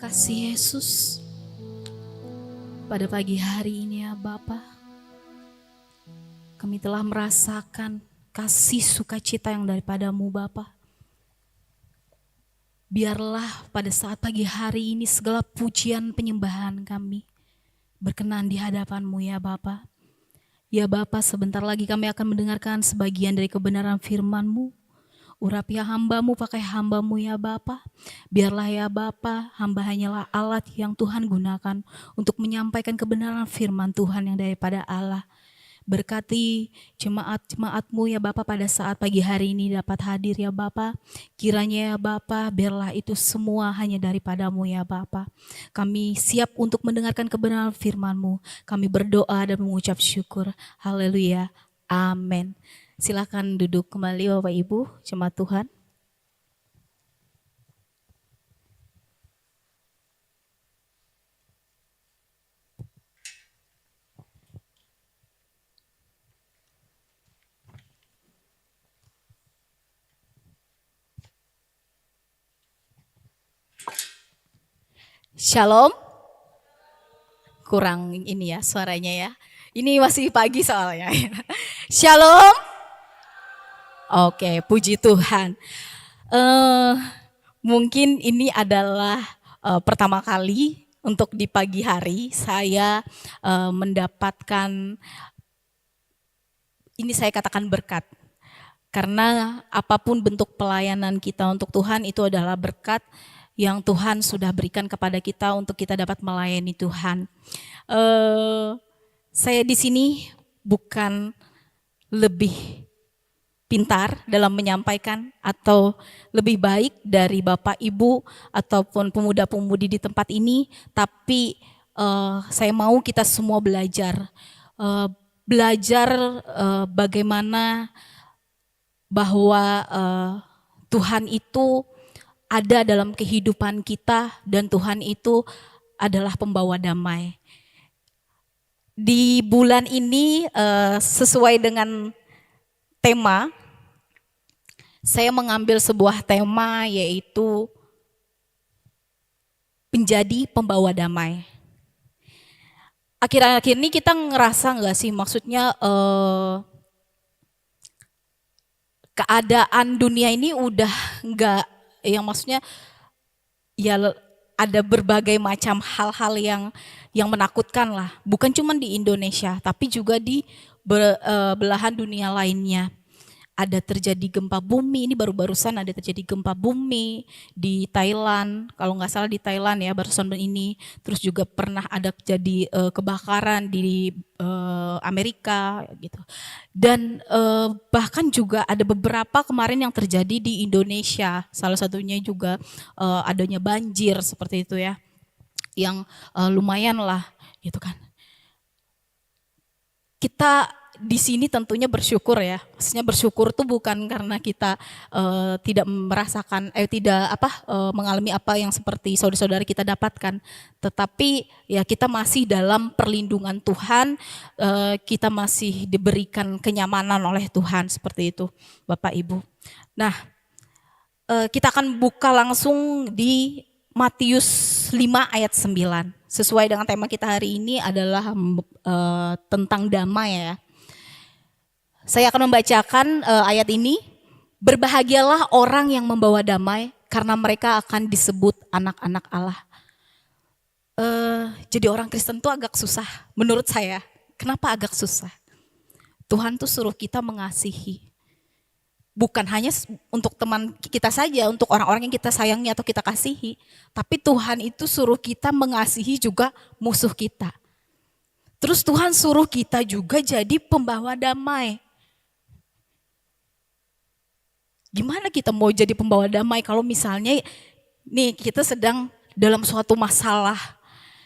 kasih Yesus, pada pagi hari ini ya Bapa, kami telah merasakan kasih sukacita yang daripadamu Bapa. Biarlah pada saat pagi hari ini segala pujian penyembahan kami berkenan di hadapanmu ya Bapa. Ya Bapa, sebentar lagi kami akan mendengarkan sebagian dari kebenaran firman-Mu. Urapi hamba-Mu, pakai hamba-Mu ya Bapa. Biarlah ya Bapa, hamba hanyalah alat yang Tuhan gunakan untuk menyampaikan kebenaran firman Tuhan yang daripada Allah. Berkati jemaat-jemaat-Mu ya Bapa pada saat pagi hari ini dapat hadir ya Bapa. Kiranya ya Bapa, biarlah itu semua hanya daripada-Mu ya Bapa. Kami siap untuk mendengarkan kebenaran firman-Mu. Kami berdoa dan mengucap syukur. Haleluya. Amin. Silakan duduk kembali Bapak Ibu, jemaat Tuhan. Shalom. Kurang ini ya suaranya ya. Ini masih pagi soalnya. Shalom. Oke, puji Tuhan. Mungkin ini adalah pertama kali untuk di pagi hari saya mendapatkan, ini saya katakan berkat. Karena apapun bentuk pelayanan kita untuk Tuhan itu adalah berkat yang Tuhan sudah berikan kepada kita untuk kita dapat melayani Tuhan. Saya di sini bukan lebih pintar dalam menyampaikan atau lebih baik dari Bapak Ibu ataupun pemuda-pemudi di tempat ini, tapi saya mau kita semua belajar bagaimana bahwa Tuhan itu ada dalam kehidupan kita dan Tuhan itu adalah pembawa damai. Di bulan ini sesuai dengan tema, saya mengambil sebuah tema yaitu menjadi pembawa damai. Akhir-akhir ini kita ngerasa nggak sih, maksudnya keadaan dunia ini udah nggak, yang maksudnya ya ada berbagai macam hal-hal yang menakutkan lah, bukan cuma di Indonesia tapi juga di belahan dunia lainnya. Ada terjadi gempa bumi, ini barusan ada terjadi gempa bumi di Thailand, kalau nggak salah di Thailand ya barusan ini. Terus juga pernah ada jadi kebakaran di Amerika gitu. Dan bahkan juga ada beberapa kemarin yang terjadi di Indonesia, salah satunya juga adanya banjir seperti itu ya, yang lumayan lah gitu kan. Kita di sini tentunya bersyukur ya, maksudnya bersyukur tuh bukan karena kita tidak merasakan, mengalami apa yang seperti saudara-saudara kita dapatkan, tetapi ya kita masih dalam perlindungan Tuhan, kita masih diberikan kenyamanan oleh Tuhan seperti itu, Bapak Ibu. Nah, kita akan buka langsung di Matius 5 ayat 9. Sesuai dengan tema kita hari ini adalah tentang damai ya. Saya akan membacakan ayat ini. Berbahagialah orang yang membawa damai, karena mereka akan disebut anak-anak Allah. Jadi orang Kristen tuh agak susah menurut saya. Kenapa agak susah? Tuhan tuh suruh kita mengasihi. Bukan hanya untuk teman kita saja, untuk orang-orang yang kita sayangi atau kita kasihi. Tapi Tuhan itu suruh kita mengasihi juga musuh kita. Terus Tuhan suruh kita juga jadi pembawa damai. Gimana kita mau jadi pembawa damai kalau misalnya nih kita sedang dalam suatu masalah,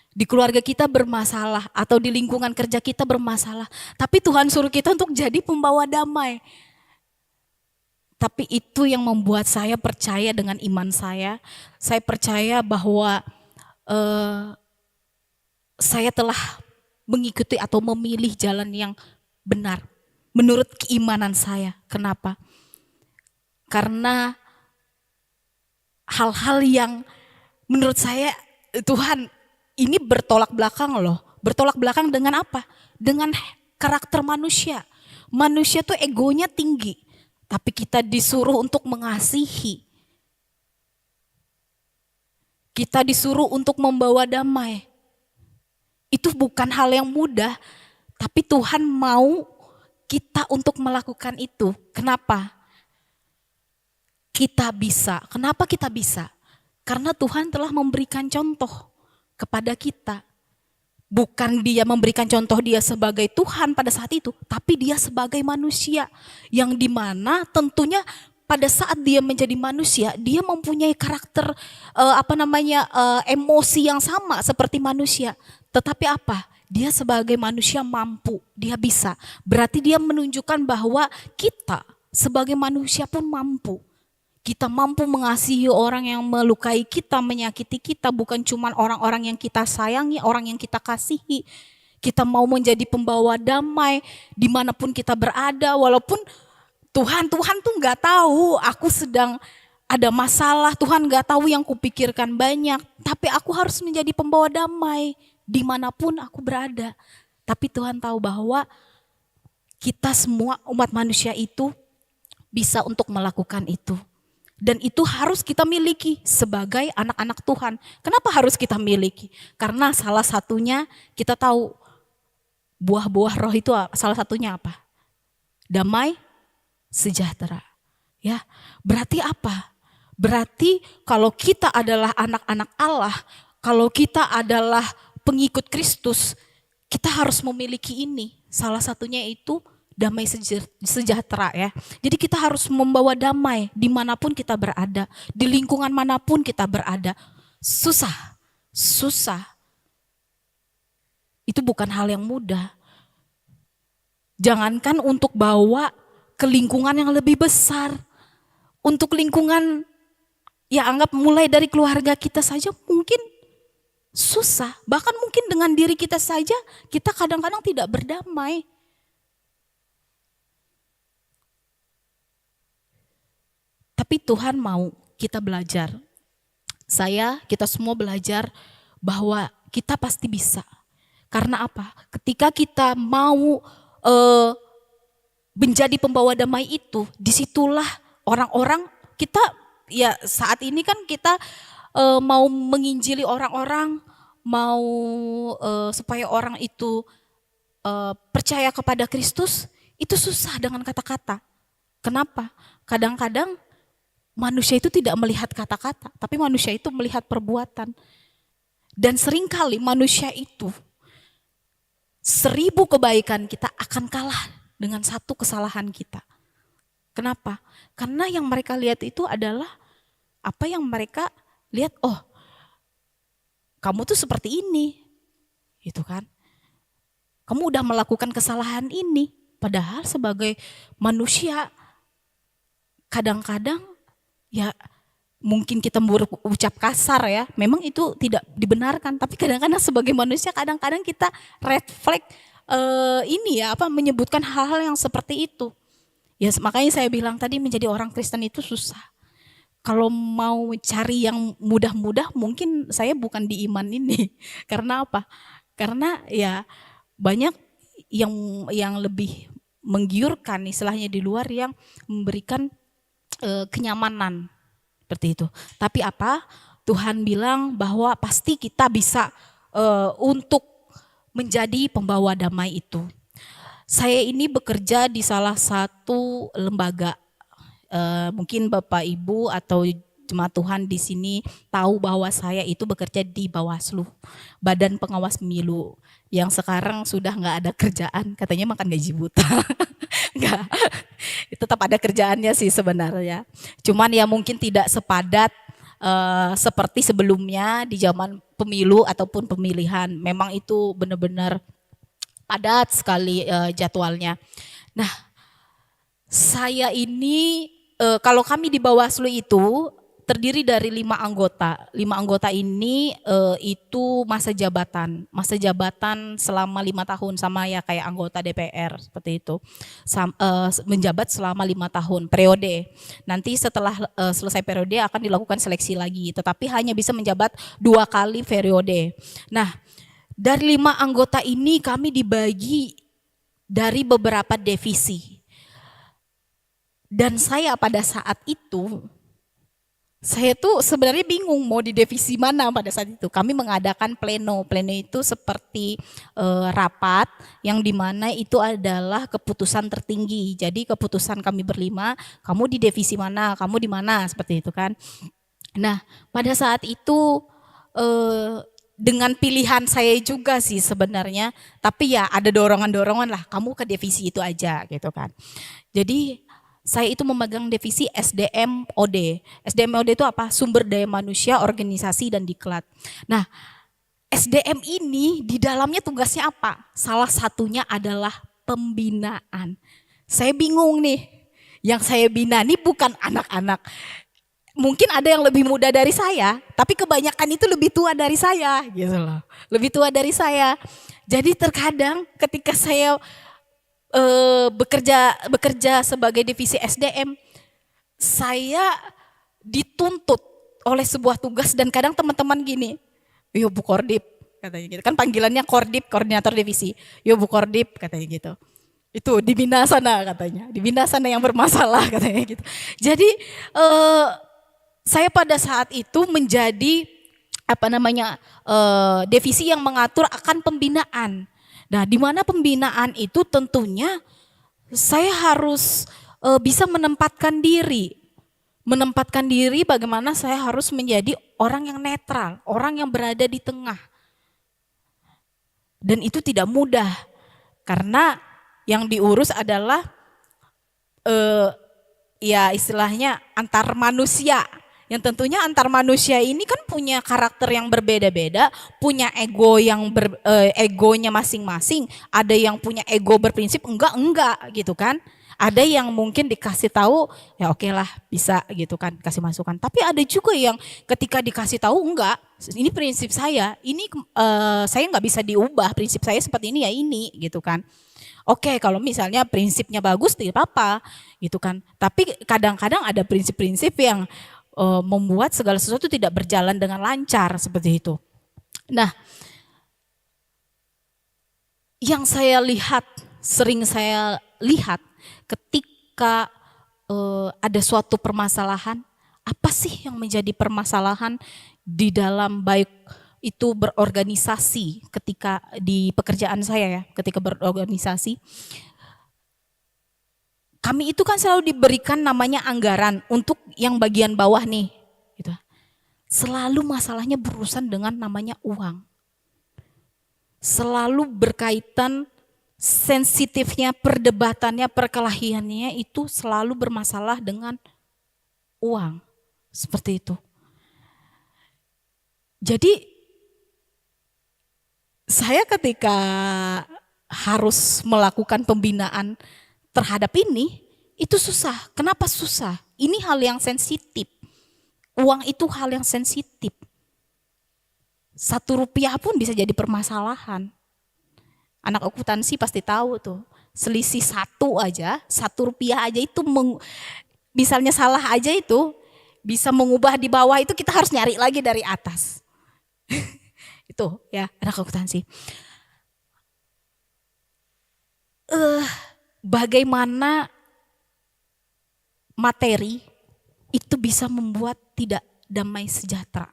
di keluarga kita bermasalah atau di lingkungan kerja kita bermasalah, tapi Tuhan suruh kita untuk jadi pembawa damai. Tapi itu yang membuat saya percaya dengan iman saya percaya bahwa saya telah mengikuti atau memilih jalan yang benar menurut keimanan saya. Kenapa? Karena hal-hal yang menurut saya Tuhan, ini bertolak belakang loh. Bertolak belakang dengan apa? Dengan karakter manusia. Manusia tuh egonya tinggi, tapi kita disuruh untuk mengasihi. Kita disuruh untuk membawa damai. Itu bukan hal yang mudah, tapi Tuhan mau kita untuk melakukan itu. Kenapa? Kita bisa. Kenapa kita bisa? Karena Tuhan telah memberikan contoh kepada kita. Bukan dia memberikan contoh dia sebagai Tuhan pada saat itu, tapi dia sebagai manusia. Yang dimana tentunya pada saat dia menjadi manusia, dia mempunyai karakter emosi yang sama seperti manusia. Tetapi apa? Dia sebagai manusia mampu, dia bisa. Berarti dia menunjukkan bahwa kita sebagai manusia pun mampu. Kita mampu mengasihi orang yang melukai kita, menyakiti kita, bukan cuma orang-orang yang kita sayangi, orang yang kita kasihi. Kita mau menjadi pembawa damai dimanapun kita berada, walaupun Tuhan tuh nggak tahu aku sedang ada masalah, Tuhan nggak tahu yang kupikirkan banyak, tapi aku harus menjadi pembawa damai dimanapun aku berada. Tapi Tuhan tahu bahwa kita semua umat manusia itu bisa untuk melakukan itu. Dan itu harus kita miliki sebagai anak-anak Tuhan. Kenapa harus kita miliki? Karena salah satunya kita tahu buah-buah roh itu salah satunya apa? Damai, sejahtera. Ya, berarti apa? Berarti kalau kita adalah anak-anak Allah, kalau kita adalah pengikut Kristus, kita harus memiliki ini. Salah satunya itu damai sejahtera ya. Jadi kita harus membawa damai dimanapun kita berada, di lingkungan manapun kita berada. Susah. Itu bukan hal yang mudah. Jangankan untuk bawa ke lingkungan yang lebih besar. Untuk lingkungan, ya anggap mulai dari keluarga kita saja mungkin susah. Bahkan mungkin dengan diri kita saja kita kadang-kadang tidak berdamai. Tapi Tuhan mau kita belajar. Kita semua belajar bahwa kita pasti bisa. Karena apa? Ketika kita mau menjadi pembawa damai itu, disitulah orang-orang kita, ya saat ini kan kita mau menginjili orang-orang, mau supaya orang itu percaya kepada Kristus, itu susah dengan kata-kata. Kenapa? Kadang-kadang manusia itu tidak melihat kata-kata, tapi manusia itu melihat perbuatan. Dan seringkali manusia itu 1000 kebaikan kita akan kalah dengan 1 kesalahan kita. Kenapa? Karena yang mereka lihat itu adalah apa yang mereka lihat, oh kamu tuh seperti ini, gitu kan. Kamu udah melakukan kesalahan ini, padahal sebagai manusia kadang-kadang ya mungkin kita berucap kasar ya, memang itu tidak dibenarkan, tapi kadang-kadang sebagai manusia kadang-kadang kita red flag menyebutkan hal-hal yang seperti itu. Ya makanya saya bilang tadi menjadi orang Kristen itu susah. Kalau mau cari yang mudah-mudah mungkin saya bukan di iman ini. Karena apa? Karena ya banyak yang lebih menggiurkan istilahnya di luar yang memberikan kenyamanan seperti itu. Tapi apa? Tuhan bilang bahwa pasti kita bisa untuk menjadi pembawa damai itu. Saya ini bekerja di salah satu lembaga. Mungkin Bapak Ibu atau jemaat Tuhan di sini tahu bahwa saya itu bekerja di Bawaslu, Badan Pengawas Pemilu, yang sekarang sudah nggak ada kerjaan, katanya makan gaji buta. Enggak, tetap ada kerjaannya sih sebenarnya. Cuman ya mungkin tidak sepadat seperti sebelumnya di zaman pemilu ataupun pemilihan. Memang itu benar-benar padat sekali jadwalnya. Nah, saya ini kalau kami di Bawaslu itu terdiri dari 5 anggota. 5 anggota ini itu masa jabatan selama 5 tahun, sama ya kayak anggota DPR seperti itu. Menjabat selama 5 tahun periode. Nanti setelah selesai periode akan dilakukan seleksi lagi, tetapi hanya bisa menjabat 2 kali periode. Nah, dari 5 anggota ini kami dibagi dari beberapa divisi. Dan saya pada saat itu, saya tuh sebenarnya bingung mau di divisi mana pada saat itu. Kami mengadakan pleno. Pleno itu seperti rapat yang dimana itu adalah keputusan tertinggi. Jadi keputusan kami berlima, kamu di divisi mana, kamu di mana, seperti itu kan. Nah, pada saat itu dengan pilihan saya juga sih sebenarnya, tapi ya ada dorongan-dorongan lah, kamu ke divisi itu aja gitu kan. Jadi saya itu memegang divisi SDM-OD. SDM-OD itu apa? Sumber daya manusia, organisasi, dan diklat. Nah, SDM ini di dalamnya tugasnya apa? Salah satunya adalah pembinaan. Saya bingung nih, yang saya bina ini bukan anak-anak. Mungkin ada yang lebih muda dari saya, tapi kebanyakan itu lebih tua dari saya, gitu loh. Lebih tua dari saya. Jadi terkadang ketika saya bekerja sebagai divisi SDM, saya dituntut oleh sebuah tugas dan kadang teman-teman gini, yo Bu Kordip, katanya gitu. Kan panggilannya Kordip, koordinator divisi. Yo Bu Kordip, katanya gitu. Itu dibina sana katanya, dibina sana yang bermasalah katanya gitu. Jadi saya pada saat itu menjadi divisi yang mengatur akan pembinaan. Nah, di mana pembinaan itu tentunya saya harus bisa menempatkan diri bagaimana saya harus menjadi orang yang netral, orang yang berada di tengah. Dan itu tidak mudah karena yang diurus adalah ya istilahnya antar manusia. Yang tentunya antar manusia ini kan punya karakter yang berbeda-beda, punya ego yang egonya masing-masing. Ada yang punya ego berprinsip enggak gitu kan. Ada yang mungkin dikasih tahu ya oke lah bisa gitu kan, kasih masukan. Tapi ada juga yang ketika dikasih tahu enggak, ini prinsip saya, ini saya nggak bisa diubah, prinsip saya seperti ini ya ini gitu kan. Oke, kalau misalnya prinsipnya bagus tidak apa-apa gitu kan. Tapi kadang-kadang ada prinsip-prinsip yang membuat segala sesuatu tidak berjalan dengan lancar seperti itu. Nah, yang sering saya lihat ketika ada suatu permasalahan, apa sih yang menjadi permasalahan di dalam baik itu berorganisasi ketika di pekerjaan saya ya, ketika berorganisasi. Kami itu kan selalu diberikan namanya anggaran untuk yang bagian bawah nih. Gitu. Selalu masalahnya berurusan dengan namanya uang. Selalu berkaitan sensitifnya, perdebatannya, perkelahiannya itu selalu bermasalah dengan uang. Seperti itu. Jadi saya ketika harus melakukan pembinaan terhadap ini, itu susah. Kenapa susah? Ini hal yang sensitif. Uang itu hal yang sensitif. 1 rupiah pun bisa jadi permasalahan. Anak akuntansi pasti tahu tuh. Selisih 1 rupiah aja itu misalnya salah aja itu bisa mengubah di bawah itu kita harus nyari lagi dari atas. Itu ya anak akuntansi. Bagaimana materi itu bisa membuat tidak damai sejahtera.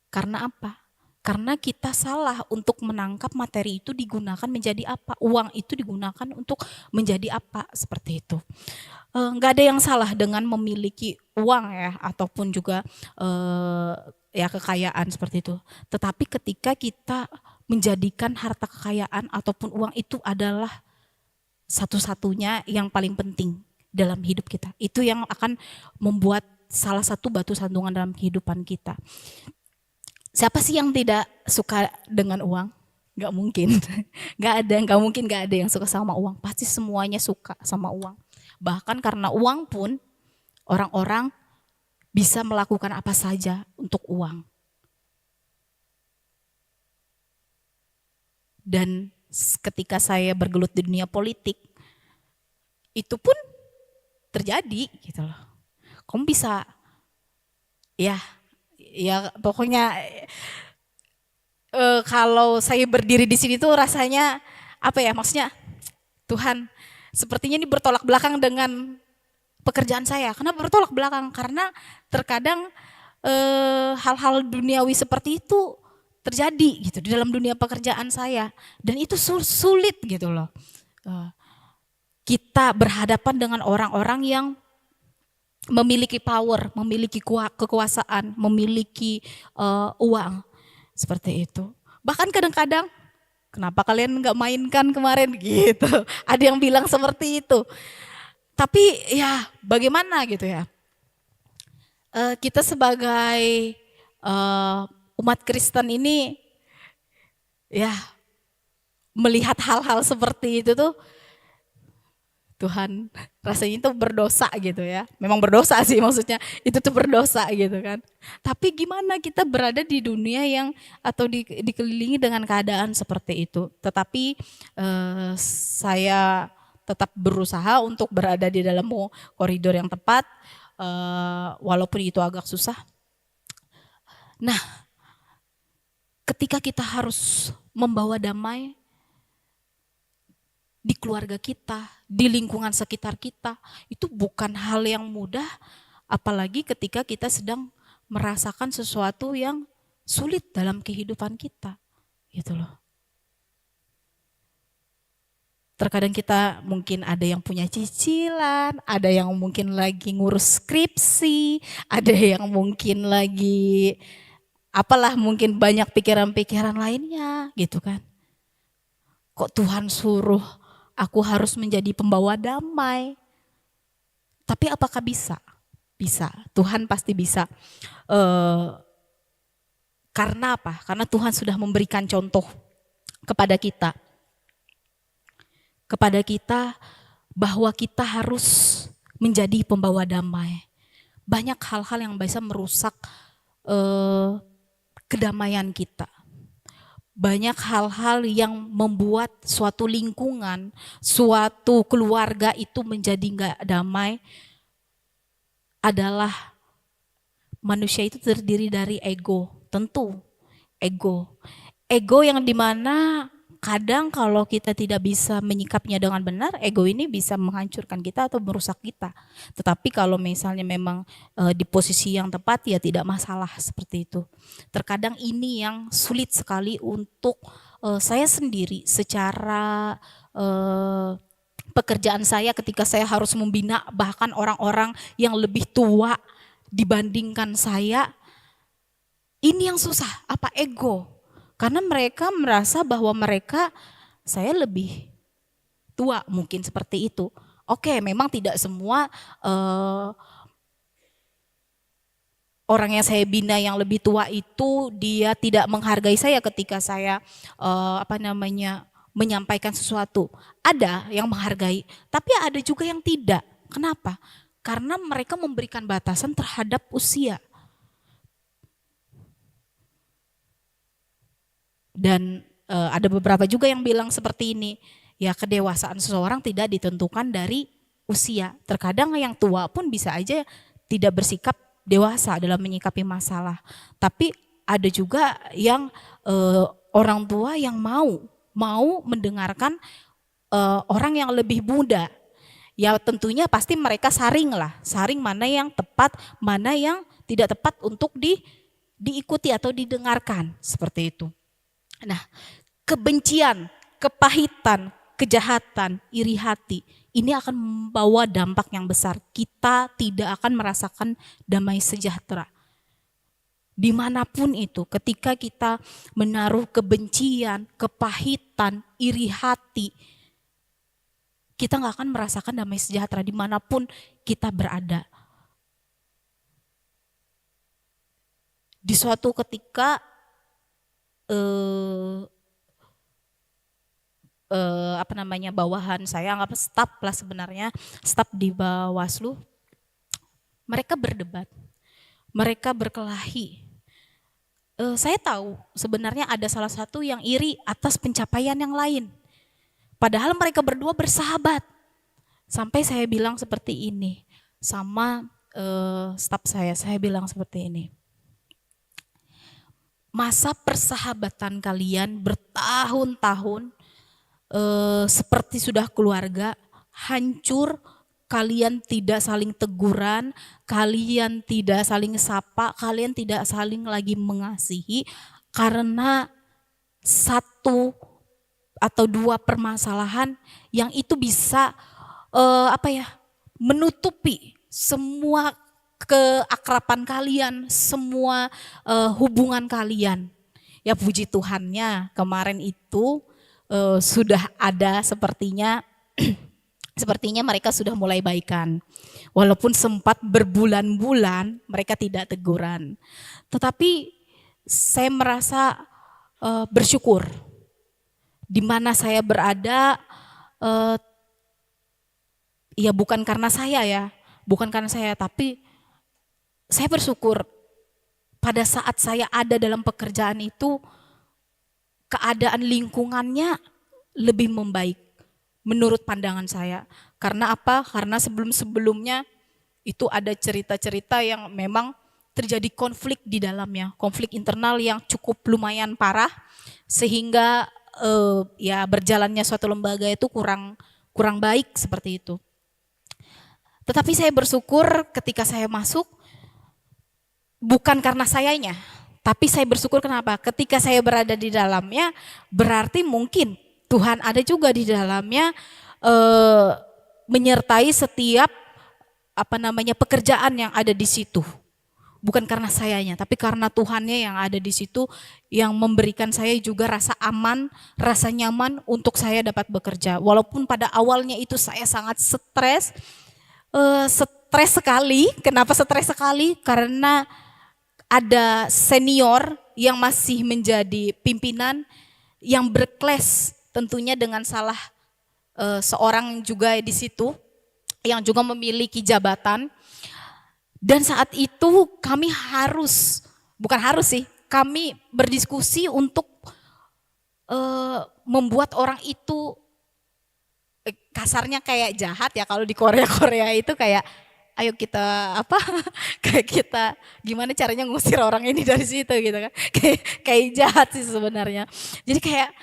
Karena apa? Karena kita salah untuk menangkap materi itu digunakan menjadi apa. Uang itu digunakan untuk menjadi apa, seperti itu. Nggak ada yang salah dengan memiliki uang ya, ataupun juga ya kekayaan seperti itu. Tetapi ketika kita menjadikan harta kekayaan ataupun uang itu adalah satu-satunya yang paling penting dalam hidup kita. Itu yang akan membuat salah satu batu sandungan dalam kehidupan kita. Siapa sih yang tidak suka dengan uang? Gak mungkin. Gak mungkin gak ada yang suka sama uang. Pasti semuanya suka sama uang. Bahkan karena uang pun orang-orang bisa melakukan apa saja untuk uang. Dan ketika saya bergelut di dunia politik, itu pun terjadi gitu loh. Kamu bisa, ya pokoknya kalau saya berdiri di sini tuh rasanya apa ya, maksudnya Tuhan sepertinya ini bertolak belakang dengan pekerjaan saya. Kenapa bertolak belakang? Karena terkadang hal-hal duniawi seperti itu terjadi gitu di dalam dunia pekerjaan saya, dan itu sulit gitu loh. Kita berhadapan dengan orang-orang yang memiliki power, memiliki kekuasaan, memiliki uang seperti itu. Bahkan kadang-kadang, kenapa kalian nggak mainkan kemarin gitu? Ada yang bilang seperti itu. Tapi ya bagaimana gitu ya? Kita sebagai umat Kristen ini ya melihat hal-hal seperti itu tuh, Tuhan rasanya itu berdosa gitu ya. Memang berdosa sih, maksudnya itu tuh berdosa gitu kan. Tapi gimana kita berada di dunia yang atau dikelilingi dengan keadaan seperti itu. Tetapi saya tetap berusaha untuk berada di dalam koridor yang tepat, walaupun itu agak susah. Nah, ketika kita harus membawa damai di keluarga kita, di lingkungan sekitar kita, itu bukan hal yang mudah, apalagi ketika kita sedang merasakan sesuatu yang sulit dalam kehidupan kita, gitu loh. Terkadang kita mungkin ada yang punya cicilan, ada yang mungkin lagi ngurus skripsi, ada yang mungkin lagi apalah, mungkin banyak pikiran-pikiran lainnya gitu kan. Kok Tuhan suruh aku harus menjadi pembawa damai? Tapi apakah bisa? Bisa, Tuhan pasti bisa. Karena apa? Karena Tuhan sudah memberikan contoh kepada kita. Kepada kita bahwa kita harus menjadi pembawa damai. Banyak hal-hal yang bisa merusak kedamaian kita. Banyak hal-hal yang membuat suatu lingkungan, suatu keluarga itu menjadi gak damai, adalah manusia itu terdiri dari ego, tentu ego. Ego yang dimana kadang kalau kita tidak bisa menyikapnya dengan benar, ego ini bisa menghancurkan kita atau merusak kita. Tetapi kalau misalnya memang di posisi yang tepat, ya tidak masalah seperti itu. Terkadang ini yang sulit sekali untuk saya sendiri secara pekerjaan saya, ketika saya harus membina bahkan orang-orang yang lebih tua dibandingkan saya. Ini yang susah, apa ego? Karena mereka merasa bahwa saya lebih tua, mungkin seperti itu. Oke, memang tidak semua orang yang saya bina yang lebih tua itu dia tidak menghargai saya ketika saya menyampaikan sesuatu. Ada yang menghargai, tapi ada juga yang tidak. Kenapa? Karena mereka memberikan batasan terhadap usia. Dan ada beberapa juga yang bilang seperti ini, ya kedewasaan seseorang tidak ditentukan dari usia. Terkadang yang tua pun bisa aja tidak bersikap dewasa dalam menyikapi masalah. Tapi ada juga yang orang tua yang mau mendengarkan orang yang lebih muda. Ya tentunya pasti mereka saring mana yang tepat, mana yang tidak tepat untuk diikuti atau didengarkan, seperti itu. Nah, kebencian, kepahitan, kejahatan, iri hati, ini akan membawa dampak yang besar. Kita tidak akan merasakan damai sejahtera. Dimanapun itu, ketika kita menaruh kebencian, kepahitan, iri hati, kita gak akan merasakan damai sejahtera dimanapun kita berada. Di suatu ketika bawahan saya, anggap staf lah sebenarnya, staf di Bawaslu, mereka berdebat. mereka berkelahi. Saya tahu sebenarnya ada salah satu yang iri atas pencapaian yang lain. Padahal mereka berdua bersahabat. Sampai saya bilang seperti ini sama staf saya bilang seperti ini. Masa persahabatan kalian bertahun-tahun seperti sudah keluarga, hancur, kalian tidak saling teguran, kalian tidak saling sapa, kalian tidak saling lagi mengasihi karena satu atau dua permasalahan yang itu bisa menutupi semua keakraban kalian, semua hubungan kalian. Ya puji Tuhannya kemarin itu sudah ada sepertinya sepertinya mereka sudah mulai baikan. Walaupun sempat berbulan-bulan mereka tidak teguran. Tetapi saya merasa bersyukur di mana saya berada, ya bukan karena saya ya, bukan karena saya, tapi saya bersyukur pada saat saya ada dalam pekerjaan itu, keadaan lingkungannya lebih membaik menurut pandangan saya. Karena apa? Karena sebelum-sebelumnya itu ada cerita-cerita yang memang terjadi konflik di dalamnya, konflik internal yang cukup lumayan parah, sehingga ya berjalannya suatu lembaga itu kurang baik seperti itu. Tetapi saya bersyukur ketika saya masuk, bukan karena sayanya, tapi saya bersyukur kenapa? Ketika saya berada di dalamnya, berarti mungkin Tuhan ada juga di dalamnya, menyertai setiap pekerjaan yang ada di situ. Bukan karena sayanya, tapi karena Tuhannya yang ada di situ, yang memberikan saya juga rasa aman, rasa nyaman untuk saya dapat bekerja. Walaupun pada awalnya itu saya sangat stres sekali. Kenapa stres sekali? Karena ada senior yang masih menjadi pimpinan yang berkelas tentunya dengan salah seorang juga di situ yang juga memiliki jabatan. Dan saat itu kami kami berdiskusi untuk membuat orang itu kasarnya kayak jahat ya, kalau di Korea itu kayak ayo kita kayak kita gimana caranya ngusir orang ini dari situ gitu kan. Kayak jahat sih sebenarnya. Jadi kayak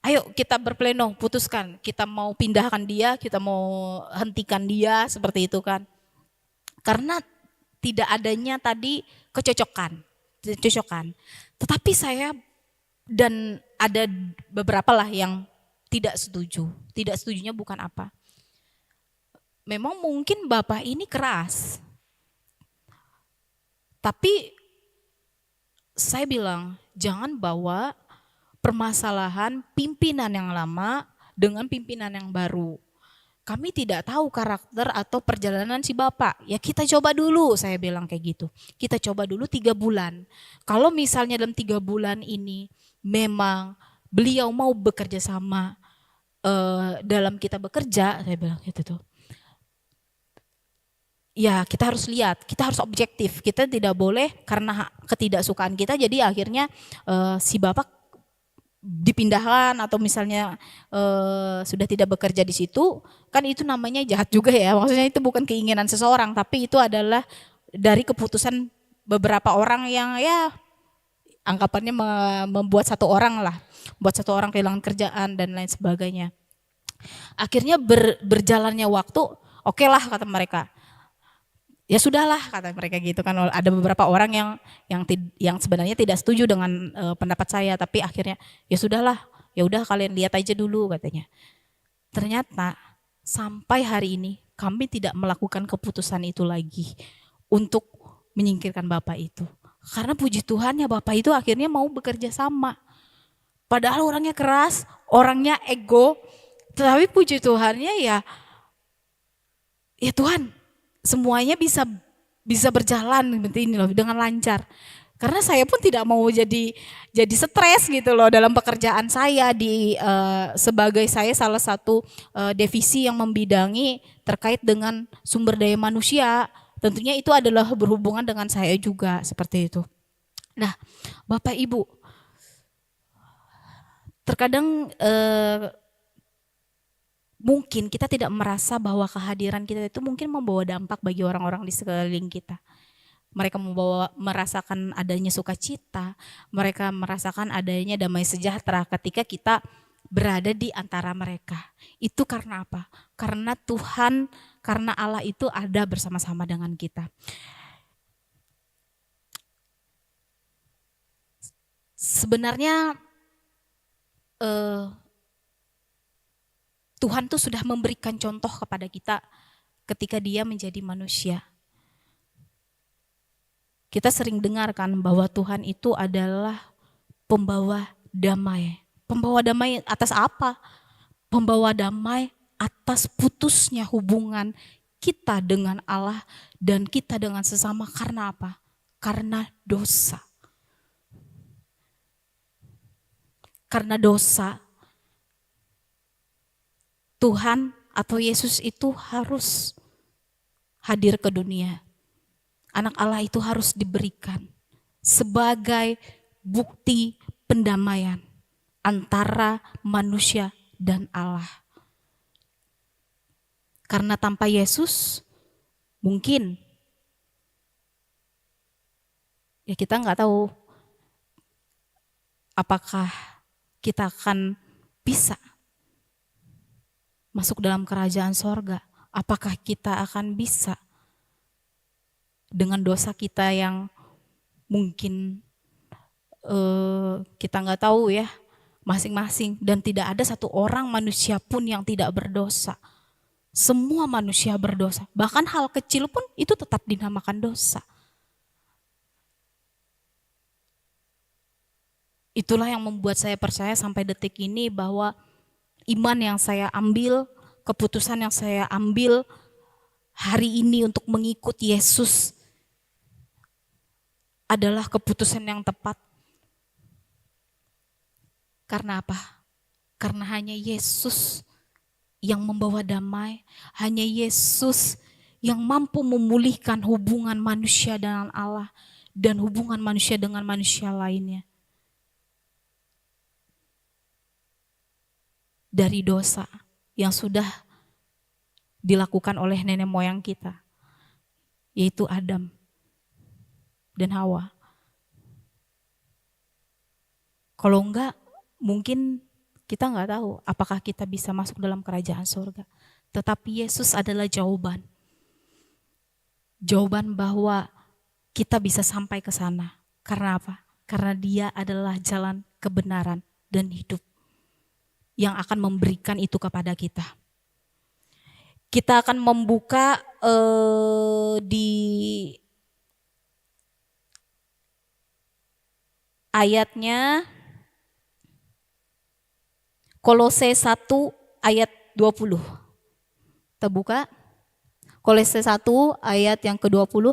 ayo kita berpleno, putuskan kita mau pindahkan dia, kita mau hentikan dia, seperti itu kan. Karena tidak adanya tadi kecocokan. Tetapi saya dan ada beberapa lah yang tidak setuju. Tidak setujunya bukan apa. Memang mungkin Bapak ini keras. Tapi saya bilang jangan bawa permasalahan pimpinan yang lama dengan pimpinan yang baru. Kami tidak tahu karakter atau perjalanan si Bapak. Ya kita coba dulu, saya bilang kayak gitu. Kita coba dulu 3 bulan. Kalau misalnya dalam 3 bulan ini memang beliau mau bekerja sama dalam kita bekerja, saya bilang gitu tuh. Ya kita harus lihat, kita harus objektif. Kita tidak boleh karena ketidaksukaan kita jadi akhirnya si Bapak dipindahkan atau misalnya sudah tidak bekerja di situ, kan itu namanya jahat juga ya. Maksudnya itu bukan keinginan seseorang, tapi itu adalah dari keputusan beberapa orang yang ya anggapannya membuat satu orang kehilangan kerjaan dan lain sebagainya. Akhirnya berjalannya waktu, oke lah kata mereka. Ya sudahlah kata mereka gitu kan. Ada beberapa orang yang sebenarnya tidak setuju dengan pendapat saya, tapi akhirnya ya sudahlah, ya udah kalian lihat aja dulu katanya. Ternyata sampai hari ini kami tidak melakukan keputusan itu lagi untuk menyingkirkan Bapak itu. Karena puji Tuhan ya Bapak itu akhirnya mau bekerja sama. Padahal orangnya keras, orangnya ego, tetapi puji Tuhannya ya Tuhan semuanya bisa berjalan seperti ini loh dengan lancar. Karena saya pun tidak mau jadi stres gitu loh dalam pekerjaan saya sebagai saya salah satu divisi yang membidangi terkait dengan sumber daya manusia tentunya itu adalah berhubungan dengan saya juga seperti itu. Nah, Bapak Ibu, terkadang mungkin kita tidak merasa bahwa kehadiran kita itu mungkin membawa dampak bagi orang-orang di sekeliling kita. Mereka merasakan adanya sukacita, mereka merasakan adanya damai sejahtera ketika kita berada di antara mereka. Itu karena apa? Karena Tuhan, karena Allah itu ada bersama-sama dengan kita. Sebenarnya Tuhan tuh sudah memberikan contoh kepada kita ketika Dia menjadi manusia. Kita sering dengarkan bahwa Tuhan itu adalah pembawa damai. Pembawa damai atas apa? Pembawa damai atas putusnya hubungan kita dengan Allah dan kita dengan sesama. Karena apa? Karena dosa. Karena dosa, Tuhan atau Yesus itu harus hadir ke dunia. Anak Allah itu harus diberikan sebagai bukti pendamaian antara manusia dan Allah. Karena tanpa Yesus mungkin ya kita nggak tahu apakah kita akan bisa masuk dalam kerajaan sorga. Apakah kita akan bisa dengan dosa kita yang mungkin kita nggak tahu ya masing-masing, dan tidak ada satu orang manusia pun yang tidak berdosa. Semua manusia berdosa, bahkan hal kecil pun itu tetap dinamakan dosa. Itulah yang membuat saya percaya sampai detik ini bahwa iman yang saya ambil, keputusan yang saya ambil hari ini untuk mengikut Yesus adalah keputusan yang tepat. Karena apa? Karena hanya Yesus yang membawa damai, hanya Yesus yang mampu memulihkan hubungan manusia dengan Allah dan hubungan manusia dengan manusia lainnya. Dari dosa yang sudah dilakukan oleh nenek moyang kita, yaitu Adam dan Hawa. Kalau enggak, mungkin kita enggak tahu apakah kita bisa masuk dalam kerajaan surga. Tetapi Yesus adalah jawaban. Jawaban bahwa kita bisa sampai ke sana. Karena apa? Karena Dia adalah jalan kebenaran dan hidup yang akan memberikan itu kepada kita. Kita akan membuka di ayatnya Kolose 1 ayat 20. Terbuka. Kolose 1 ayat yang ke-20.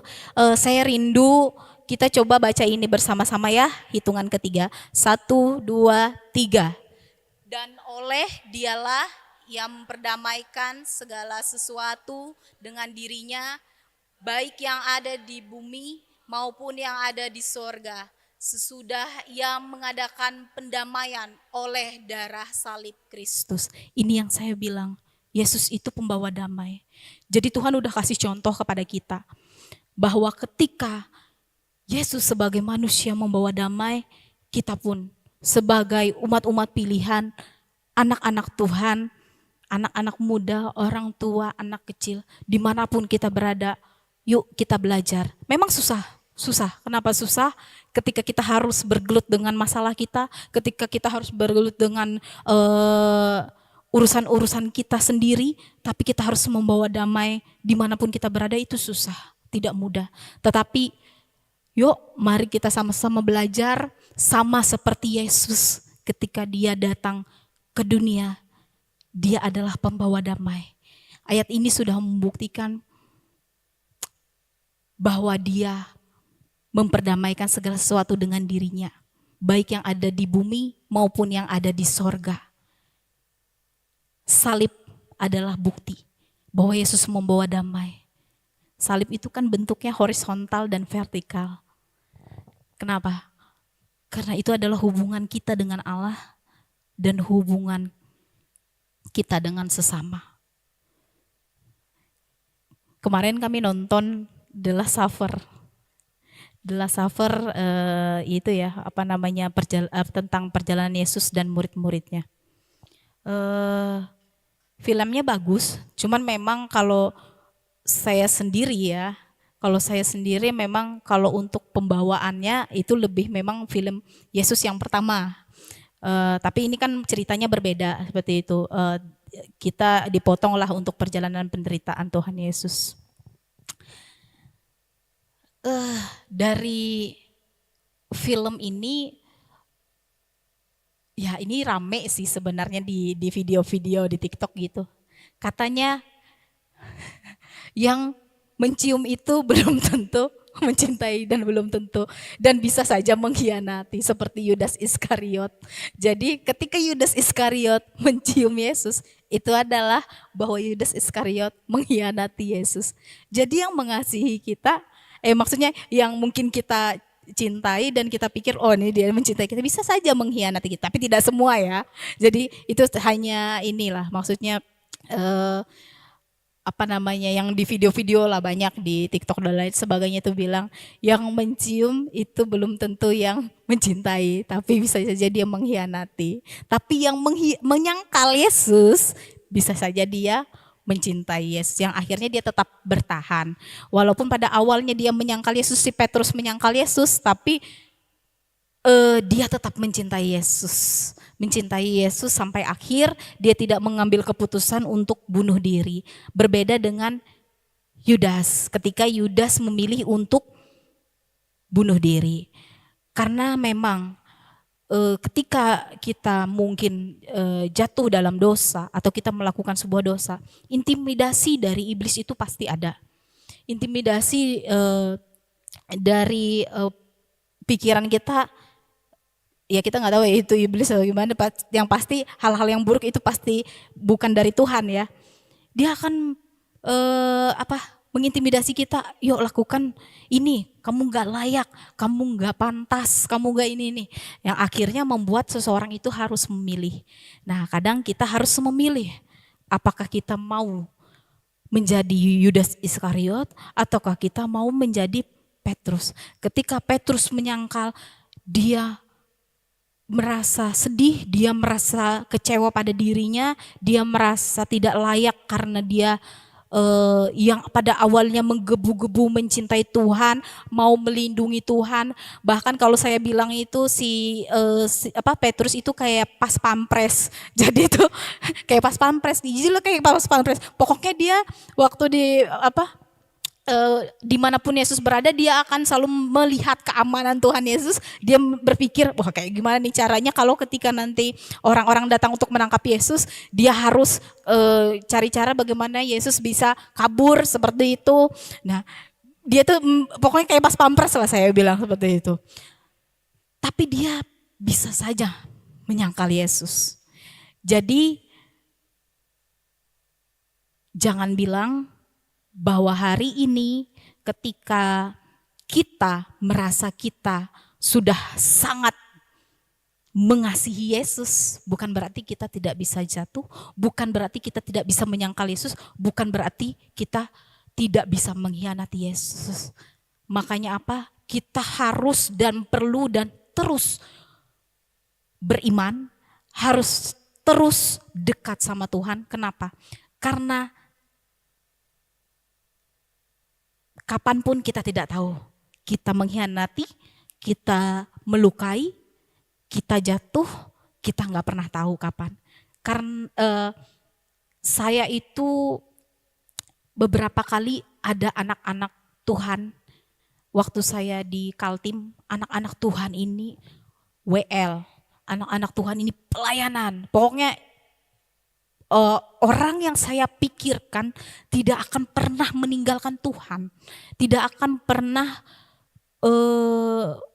Saya rindu kita coba baca ini bersama-sama ya. Hitungan ketiga. 1, 2, 3. Dan oleh Dialah yang memperdamaikan segala sesuatu dengan dirinya, baik yang ada di bumi maupun yang ada di sorga, sesudah Ia mengadakan pendamaian oleh darah salib Kristus. Ini yang saya bilang, Yesus itu pembawa damai. Jadi Tuhan udah kasih contoh kepada kita bahwa ketika Yesus sebagai manusia membawa damai, kita pun sebagai umat-umat pilihan, anak-anak Tuhan, anak-anak muda, orang tua, anak kecil, dimanapun kita berada, yuk kita belajar. Memang susah. Kenapa susah? Ketika kita harus bergelut dengan masalah kita, ketika kita harus bergelut dengan urusan-urusan kita sendiri, tapi kita harus membawa damai dimanapun kita berada, itu susah, tidak mudah. Tetapi yuk mari kita sama-sama belajar sama seperti Yesus ketika Dia datang ke dunia. Dia adalah pembawa damai. Ayat ini sudah membuktikan bahwa Dia memperdamaikan segala sesuatu dengan dirinya, baik yang ada di bumi maupun yang ada di sorga. Salib adalah bukti bahwa Yesus membawa damai. Salib itu kan bentuknya horizontal dan vertikal. Kenapa? Karena itu adalah hubungan kita dengan Allah dan hubungan kita dengan sesama. Kemarin kami nonton The Last Supper. The Last Supper itu ya, tentang perjalanan Yesus dan murid-muridnya. Filmnya bagus, cuman memang kalau saya sendiri memang kalau untuk pembawaannya itu lebih memang film Yesus yang pertama. Tapi ini kan ceritanya berbeda seperti itu. Kita dipotonglah untuk perjalanan penderitaan Tuhan Yesus. Dari film ini, ya ini rame sih sebenarnya di video-video di TikTok gitu. Katanya yang mencium itu belum tentu mencintai dan belum tentu dan bisa saja mengkhianati seperti Yudas Iskariot. Jadi ketika Yudas Iskariot mencium Yesus, itu adalah bahwa Yudas Iskariot mengkhianati Yesus. Jadi yang mengasihi kita, maksudnya yang mungkin kita cintai dan kita pikir oh ini dia mencintai kita, bisa saja mengkhianati kita, tapi tidak semua ya. Jadi itu hanya inilah maksudnya yang di video-video lah banyak di TikTok dan lain sebagainya itu bilang yang mencium itu belum tentu yang mencintai, tapi bisa saja dia mengkhianati. Tapi yang menyangkal Yesus bisa saja dia mencintai Yesus, yang akhirnya dia tetap bertahan. Walaupun pada awalnya dia menyangkal Yesus, si Petrus menyangkal Yesus, tapi dia tetap mencintai Yesus. Mencintai Yesus sampai akhir dia tidak mengambil keputusan untuk bunuh diri. Berbeda dengan Yudas, ketika Yudas memilih untuk bunuh diri. Karena memang ketika kita mungkin jatuh dalam dosa atau kita melakukan sebuah dosa, intimidasi dari iblis itu pasti ada. Intimidasi dari pikiran kita, ya kita nggak tahu ya itu iblis atau gimana. Yang pasti hal-hal yang buruk itu pasti bukan dari Tuhan ya. Dia akan mengintimidasi kita, yuk lakukan ini, kamu nggak layak, kamu nggak pantas, kamu nggak ini nih. Yang akhirnya membuat seseorang itu harus memilih. Nah kadang kita harus memilih, apakah kita mau menjadi Yudas Iskariot ataukah kita mau menjadi Petrus. Ketika Petrus menyangkal, dia merasa sedih, dia merasa kecewa pada dirinya, dia merasa tidak layak karena dia yang pada awalnya menggebu-gebu mencintai Tuhan, mau melindungi Tuhan. Bahkan kalau saya bilang itu Petrus itu kayak pas pampres. Jadi itu kayak pas pampres, kayak pas pampres. Pokoknya dia waktu dimanapun Yesus berada, dia akan selalu melihat keamanan Tuhan Yesus. Dia berpikir, wah kayak gimana nih caranya kalau ketika nanti orang-orang datang untuk menangkap Yesus, dia harus cari cara bagaimana Yesus bisa kabur seperti itu. Nah dia tuh pokoknya kayak pas pampres lah saya bilang seperti itu. Tapi dia bisa saja menyangkal Yesus. Jadi jangan bilang bahwa hari ini ketika kita merasa kita sudah sangat mengasihi Yesus, bukan berarti kita tidak bisa jatuh, bukan berarti kita tidak bisa menyangkal Yesus, bukan berarti kita tidak bisa mengkhianati Yesus. Makanya apa? Kita harus dan perlu dan terus beriman, harus terus dekat sama Tuhan. Kenapa? Karena kapanpun kita tidak tahu, kita mengkhianati, kita melukai, kita jatuh, kita nggak pernah tahu kapan. Karena saya itu beberapa kali ada anak-anak Tuhan, waktu saya di Kaltim, anak-anak Tuhan ini WL, anak-anak Tuhan ini pelayanan, pokoknya orang yang saya pikirkan tidak akan pernah meninggalkan Tuhan, tidak akan pernah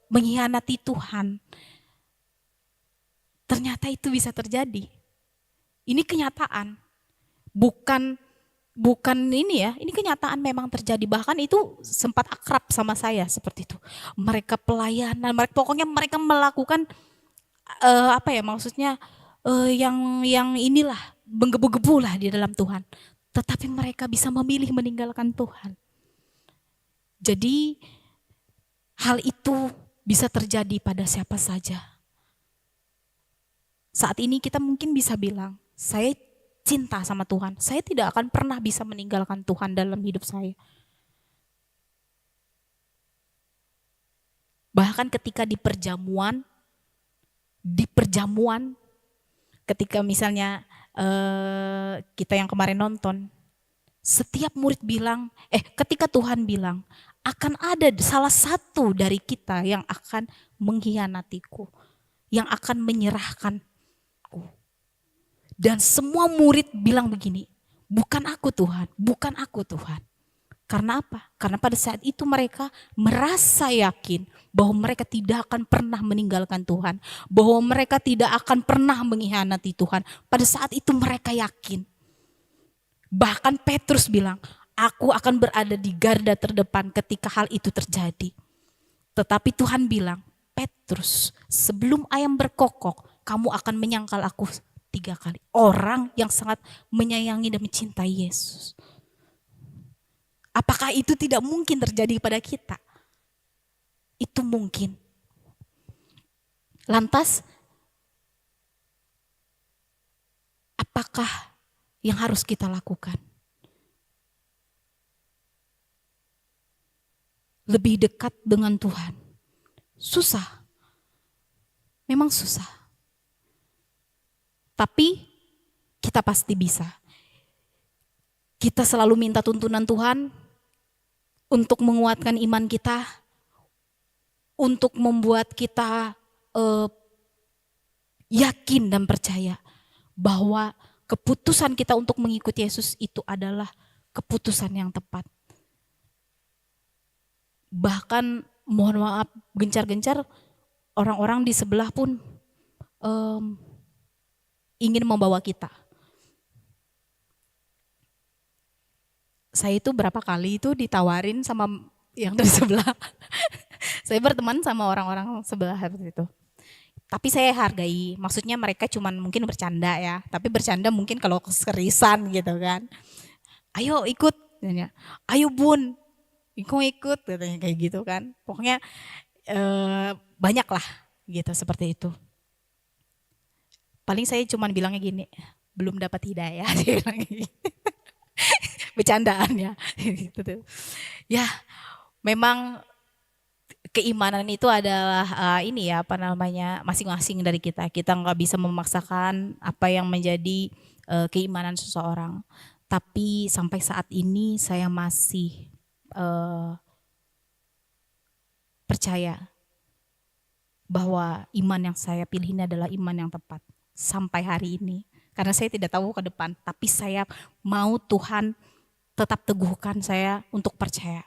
mengkhianati Tuhan. Ternyata itu bisa terjadi. Ini kenyataan, bukan bukan ini ya, ini kenyataan memang terjadi. Bahkan itu sempat akrab sama saya seperti itu. Mereka pelayanan, mereka pokoknya mereka melakukan apa ya maksudnya yang inilah menggebu-gebu lah di dalam Tuhan. Tetapi mereka bisa memilih meninggalkan Tuhan. Jadi hal itu bisa terjadi pada siapa saja. Saat ini kita mungkin bisa bilang, saya cinta sama Tuhan. Saya tidak akan pernah bisa meninggalkan Tuhan dalam hidup saya. Bahkan ketika di perjamuan, ketika misalnya kita yang kemarin nonton, setiap murid bilang, ketika Tuhan bilang, akan ada salah satu dari kita yang akan mengkhianatiku, yang akan menyerahkanku. Dan semua murid bilang begini, bukan aku Tuhan, bukan aku Tuhan. Karena apa? Karena pada saat itu mereka merasa yakin bahwa mereka tidak akan pernah meninggalkan Tuhan, bahwa mereka tidak akan pernah mengkhianati Tuhan. Pada saat itu mereka yakin. Bahkan Petrus bilang, aku akan berada di garda terdepan ketika hal itu terjadi. Tetapi Tuhan bilang, Petrus, sebelum ayam berkokok, kamu akan menyangkal aku 3 kali. Orang yang sangat menyayangi dan mencintai Yesus. Apakah itu tidak mungkin terjadi pada kita? Itu mungkin. Lantas, apakah yang harus kita lakukan? Lebih dekat dengan Tuhan. Susah. Memang susah. Tapi kita pasti bisa. Kita selalu minta tuntunan Tuhan untuk menguatkan iman kita, untuk membuat kita yakin dan percaya bahwa keputusan kita untuk mengikuti Yesus itu adalah keputusan yang tepat. Bahkan mohon maaf, gencar-gencar orang-orang di sebelah pun ingin membawa kita. Saya itu berapa kali itu ditawarin sama yang dari sebelah. Saya berteman sama orang-orang sebelah seperti itu. Tapi saya hargai, maksudnya mereka cuman mungkin bercanda ya. Tapi bercanda mungkin kalau keseriusan gitu kan. Ayo ikut, ayo bun, ikut katanya kayak gitu kan. Pokoknya banyak lah gitu seperti itu. Paling saya cuman bilangnya gini, belum dapat hidayah. Bercandaan ya. Ya, memang keimanan itu adalah ini ya masing-masing dari kita. Kita nggak bisa memaksakan apa yang menjadi keimanan seseorang. Tapi sampai saat ini saya masih percaya bahwa iman yang saya pilih ini adalah iman yang tepat sampai hari ini. Karena saya tidak tahu ke depan, tapi saya mau Tuhan tetap teguhkan saya untuk percaya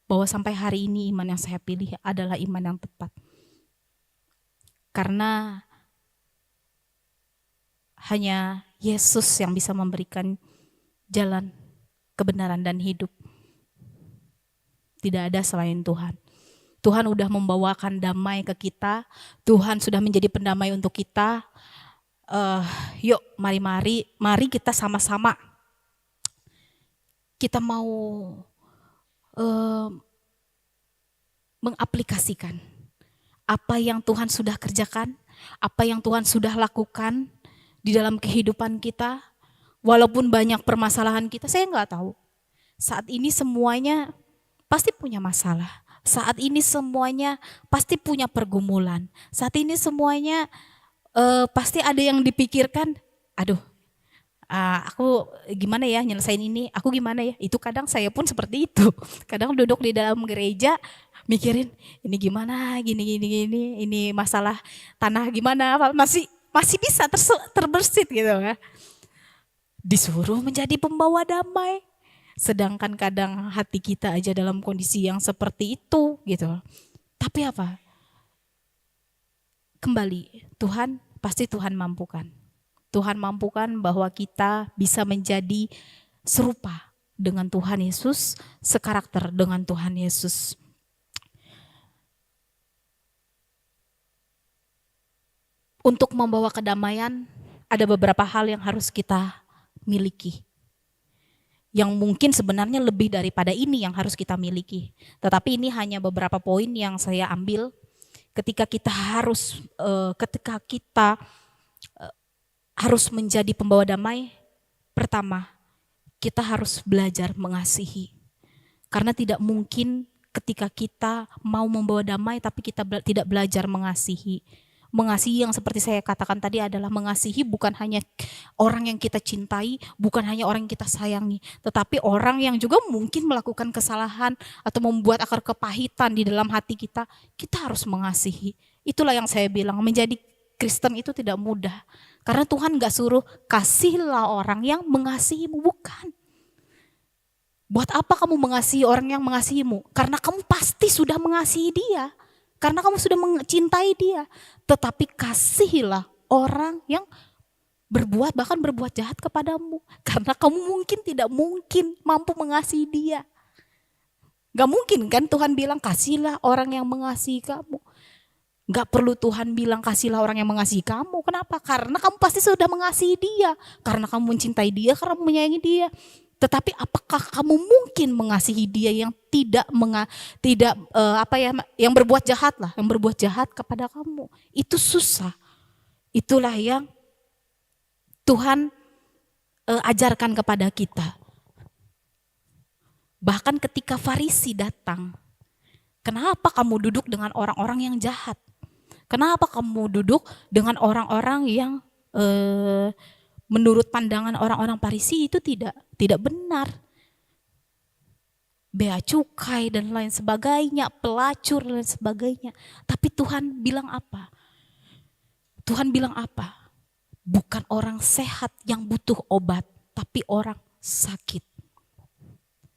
bahwa sampai hari ini iman yang saya pilih adalah iman yang tepat. Karena hanya Yesus yang bisa memberikan jalan kebenaran dan hidup. Tidak ada selain Tuhan. Tuhan sudah membawakan damai ke kita. Tuhan sudah menjadi pendamai untuk kita. Yuk mari kita sama-sama. Kita mau mengaplikasikan apa yang Tuhan sudah kerjakan, apa yang Tuhan sudah lakukan di dalam kehidupan kita. Walaupun banyak permasalahan kita, saya nggak tahu. Saat ini semuanya pasti punya masalah. Saat ini semuanya pasti punya pergumulan. Saat ini semuanya pasti ada yang dipikirkan, aduh aku gimana ya nyelesain ini, aku gimana ya. Itu kadang saya pun seperti itu. Kadang duduk di dalam gereja mikirin ini gimana, gini, ini masalah tanah gimana, masih bisa terbersit gitu ya. Disuruh menjadi pembawa damai. Sedangkan kadang hati kita aja dalam kondisi yang seperti itu gitu. Tapi apa? Kembali, pasti Tuhan mampukan. Tuhan mampukan bahwa kita bisa menjadi serupa dengan Tuhan Yesus, sekarakter dengan Tuhan Yesus. Untuk membawa kedamaian, ada beberapa hal yang harus kita miliki. Yang mungkin sebenarnya lebih daripada ini yang harus kita miliki. Tetapi ini hanya beberapa poin yang saya ambil ketika kita harus menjadi pembawa damai. Pertama, kita harus belajar mengasihi. Karena tidak mungkin ketika kita mau membawa damai tapi kita tidak belajar mengasihi. Mengasihi yang seperti saya katakan tadi adalah mengasihi bukan hanya orang yang kita cintai, bukan hanya orang yang kita sayangi, tetapi orang yang juga mungkin melakukan kesalahan atau membuat akar kepahitan di dalam hati kita, kita harus mengasihi. Itulah yang saya bilang, menjadi Kristen itu tidak mudah. Karena Tuhan gak suruh kasihlah orang yang mengasihimu, bukan. Buat apa kamu mengasihi orang yang mengasihimu? Karena kamu pasti sudah mengasihi dia. Karena kamu sudah mencintai dia. Tetapi kasihilah orang yang bahkan berbuat jahat kepadamu. Karena kamu tidak mungkin mampu mengasihi dia. Gak mungkin kan Tuhan bilang kasihlah orang yang mengasihi kamu. Gak perlu Tuhan bilang kasihlah orang yang mengasihi kamu. Kenapa? Karena kamu pasti sudah mengasihi dia. Karena kamu mencintai dia, karena menyayangi dia. Tetapi apakah kamu mungkin mengasihi dia yang yang berbuat jahat lah, yang berbuat jahat kepada kamu? Itu susah. Itulah yang Tuhan ajarkan kepada kita. Bahkan ketika Farisi datang, kenapa kamu duduk dengan orang-orang yang jahat? Kenapa kamu duduk dengan orang-orang yang menurut pandangan orang-orang Farisi itu tidak benar? Bea cukai dan lain sebagainya, pelacur dan lain sebagainya. Tapi Tuhan bilang apa? Tuhan bilang apa? Bukan orang sehat yang butuh obat, tapi orang sakit.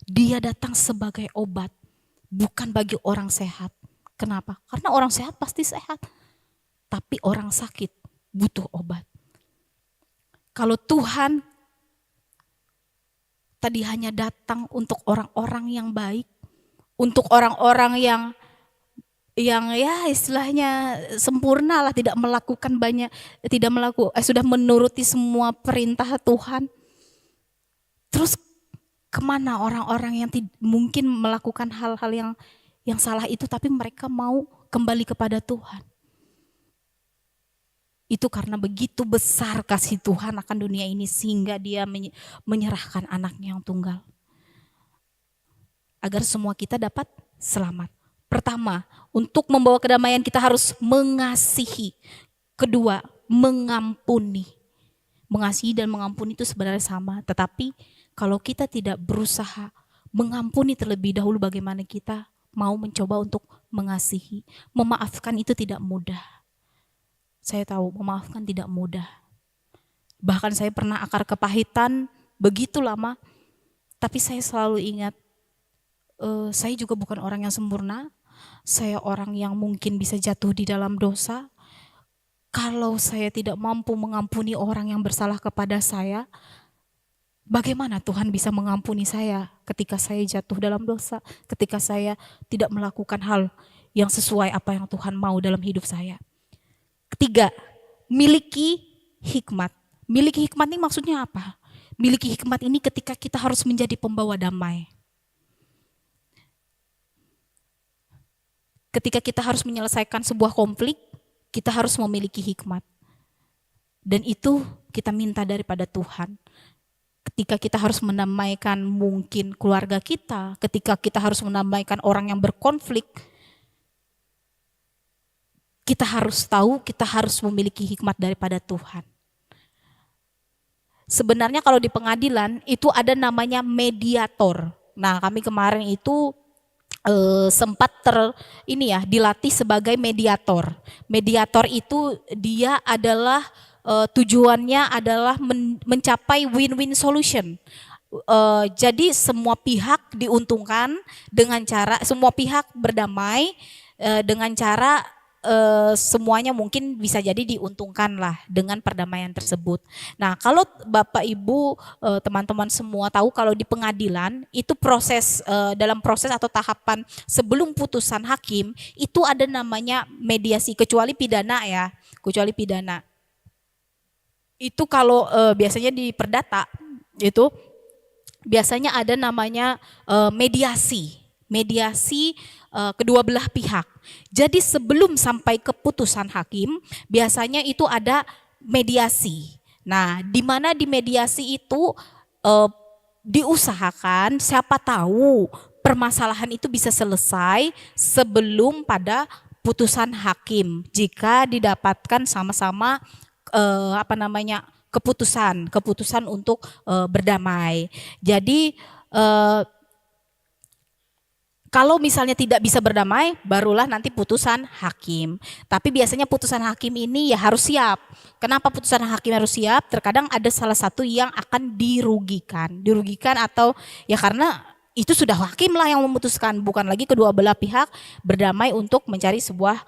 Dia datang sebagai obat, bukan bagi orang sehat. Kenapa? Karena orang sehat pasti sehat. Tapi orang sakit butuh obat. Kalau Tuhan tadi hanya datang untuk orang-orang yang baik, untuk orang-orang yang ya istilahnya sempurna lah, tidak melakukan sudah menuruti semua perintah Tuhan. Terus kemana orang-orang yang mungkin melakukan hal-hal yang salah itu, tapi mereka mau kembali kepada Tuhan? Itu karena begitu besar kasih Tuhan akan dunia ini sehingga dia menyerahkan anaknya yang tunggal. Agar semua kita dapat selamat. Pertama, untuk membawa kedamaian kita harus mengasihi. Kedua, mengampuni. Mengasihi dan mengampuni itu sebenarnya sama. Tetapi kalau kita tidak berusaha mengampuni terlebih dahulu, bagaimana kita mau mencoba untuk mengasihi. Memaafkan itu tidak mudah. Saya tahu memaafkan tidak mudah. Bahkan saya pernah akar kepahitan begitu lama, tapi saya selalu ingat, saya juga bukan orang yang sempurna, saya orang yang mungkin bisa jatuh di dalam dosa. Kalau saya tidak mampu mengampuni orang yang bersalah kepada saya, bagaimana Tuhan bisa mengampuni saya ketika saya jatuh dalam dosa, ketika saya tidak melakukan hal yang sesuai apa yang Tuhan mau dalam hidup saya. Ketiga, miliki hikmat. Miliki hikmat ini maksudnya apa? Miliki hikmat ini ketika kita harus menjadi pembawa damai. Ketika kita harus menyelesaikan sebuah konflik, kita harus memiliki hikmat. Dan itu kita minta daripada Tuhan. Ketika kita harus mendamaikan mungkin keluarga kita, ketika kita harus mendamaikan orang yang berkonflik, kita harus tahu, kita harus memiliki hikmat daripada Tuhan. Sebenarnya kalau di pengadilan itu ada namanya mediator. Nah, kami kemarin itu sempat dilatih sebagai mediator. Mediator itu dia adalah tujuannya adalah mencapai win-win solution. Jadi semua pihak diuntungkan dengan cara semua pihak berdamai dengan cara semuanya mungkin bisa jadi diuntungkan lah dengan perdamaian tersebut. Nah, kalau Bapak Ibu, teman-teman semua tahu kalau di pengadilan itu dalam proses atau tahapan sebelum putusan hakim itu ada namanya mediasi, kecuali pidana ya, kecuali pidana. Itu kalau biasanya di perdata itu biasanya ada namanya mediasi kedua belah pihak. Jadi sebelum sampai keputusan hakim, biasanya itu ada mediasi. Nah, di mana di mediasi itu diusahakan siapa tahu permasalahan itu bisa selesai sebelum pada putusan hakim. Jika didapatkan sama-sama keputusan untuk berdamai. Jadi kalau misalnya tidak bisa berdamai, barulah nanti putusan hakim. Tapi biasanya putusan hakim ini ya harus siap. Kenapa putusan hakim harus siap? Terkadang ada salah satu yang akan dirugikan. Dirugikan atau ya karena itu sudah hakim lah yang memutuskan. Bukan lagi kedua belah pihak berdamai untuk mencari sebuah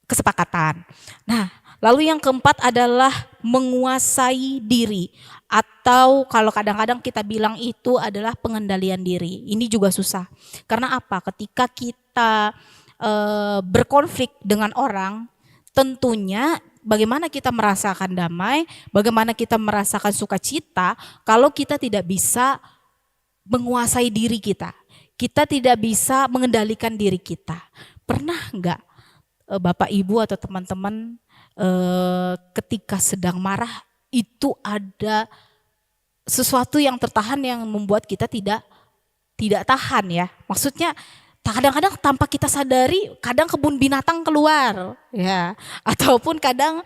kesepakatan. Nah, lalu yang keempat adalah menguasai diri. Atau kalau kadang-kadang kita bilang itu adalah pengendalian diri. Ini juga susah. Karena apa? Ketika kita berkonflik dengan orang, tentunya bagaimana kita merasakan damai, bagaimana kita merasakan sukacita kalau kita tidak bisa menguasai diri kita. Kita tidak bisa mengendalikan diri kita. Pernah enggak Bapak Ibu atau teman-teman ketika sedang marah itu ada sesuatu yang tertahan yang membuat kita tidak tahan ya. Maksudnya kadang-kadang tanpa kita sadari, kadang kebun binatang keluar ya, ataupun kadang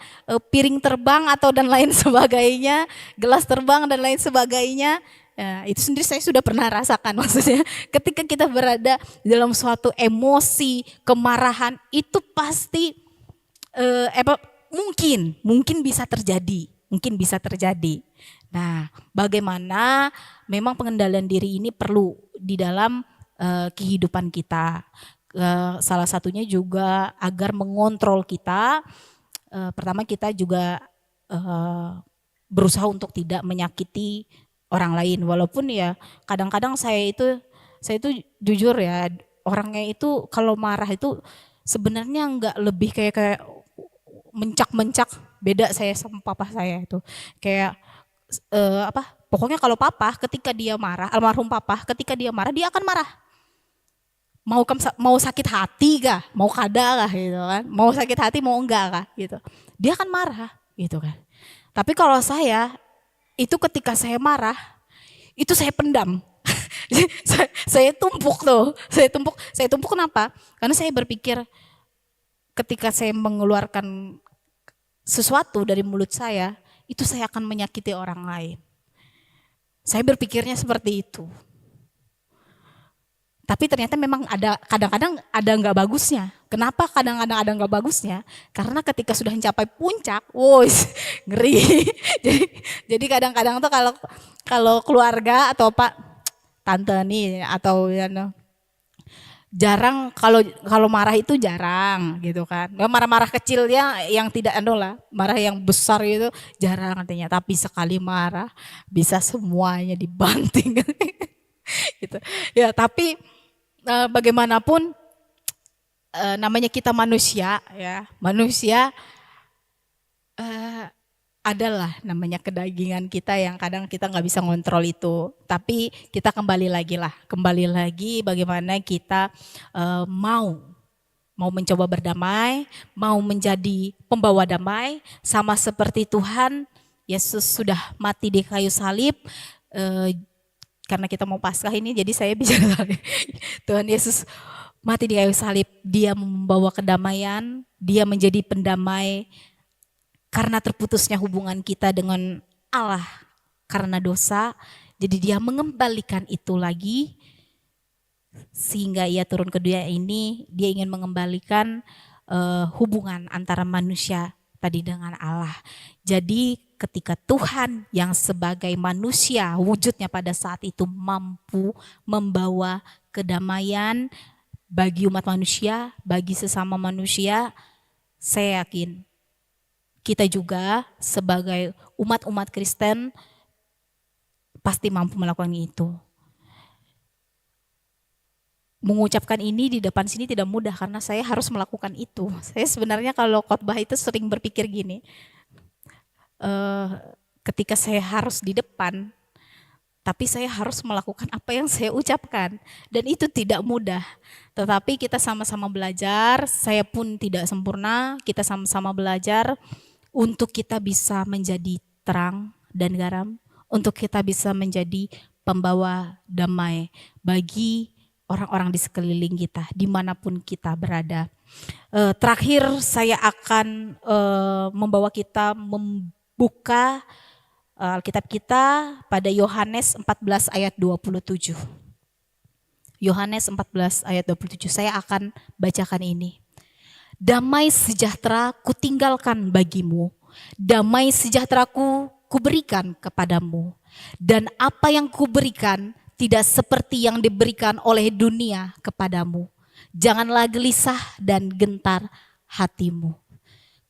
piring terbang atau dan lain sebagainya, gelas terbang dan lain sebagainya. Ya, itu sendiri saya sudah pernah rasakan. Maksudnya ketika kita berada dalam suatu emosi, kemarahan itu pasti mungkin bisa terjadi. Nah, bagaimana memang pengendalian diri ini perlu di dalam kehidupan kita. Salah satunya juga agar mengontrol kita. Pertama kita juga berusaha untuk tidak menyakiti orang lain. Walaupun ya kadang-kadang saya itu jujur ya, orangnya itu kalau marah itu sebenarnya enggak lebih kayak mencak-mencak. Beda saya sama papa saya itu. Kayak pokoknya kalau papa ketika dia marah, almarhum papa ketika dia marah dia akan marah. Mau sakit hati kah? Mau kada kah gitu kan? Mau sakit hati mau enggak kah gitu. Dia akan marah gitu kan. Tapi kalau saya itu ketika saya marah itu saya pendam. saya tumpuk tuh. Saya tumpuk kenapa? Karena saya berpikir ketika saya mengeluarkan sesuatu dari mulut saya, itu saya akan menyakiti orang lain. Saya berpikirnya seperti itu. Tapi ternyata memang ada kadang-kadang ada nggak bagusnya. Kenapa kadang-kadang ada nggak bagusnya? Karena ketika sudah mencapai puncak, ngeri. jadi kadang-kadang tuh kalau keluarga atau tante nih atau ya jarang kalau marah itu jarang gitu kan. Marah-marah kecilnya yang tidak marah yang besar itu jarang katanya. Tapi sekali marah bisa semuanya dibanting gitu. Ya, tapi bagaimanapun namanya kita manusia ya. Manusia adalah namanya kedagingan kita yang kadang kita nggak bisa ngontrol itu. Tapi kita kembali lagi bagaimana kita mau mencoba berdamai, mau menjadi pembawa damai, sama seperti Tuhan Yesus sudah mati di kayu salib. Karena kita mau Paskah ini, jadi saya bicara Tuhan Yesus mati di kayu salib, dia membawa kedamaian, dia menjadi pendamai. Karena terputusnya hubungan kita dengan Allah karena dosa, jadi dia mengembalikan itu lagi sehingga ia turun ke dunia ini, dia ingin mengembalikan hubungan antara manusia tadi dengan Allah. Jadi ketika Tuhan yang sebagai manusia wujudnya pada saat itu mampu membawa kedamaian, bagi umat manusia, bagi sesama manusia, saya yakin kita juga sebagai umat-umat Kristen pasti mampu melakukan itu. Mengucapkan ini di depan sini tidak mudah karena saya harus melakukan itu. Saya sebenarnya kalau khotbah itu sering berpikir gini, ketika saya harus di depan, tapi saya harus melakukan apa yang saya ucapkan. Dan itu tidak mudah. Tetapi kita sama-sama belajar, saya pun tidak sempurna, kita sama-sama belajar untuk kita bisa menjadi terang dan garam, untuk kita bisa menjadi pembawa damai bagi orang-orang di sekeliling kita, dimanapun kita berada. Terakhir saya akan membawa kita membuka Alkitab kita pada Yohanes 14 ayat 27. Yohanes 14 ayat 27, saya akan bacakan ini. Damai sejahtera kutinggalkan bagimu, damai sejahteraku kuberikan kepadamu. Dan apa yang kuberikan tidak seperti yang diberikan oleh dunia kepadamu. Janganlah gelisah dan gentar hatimu.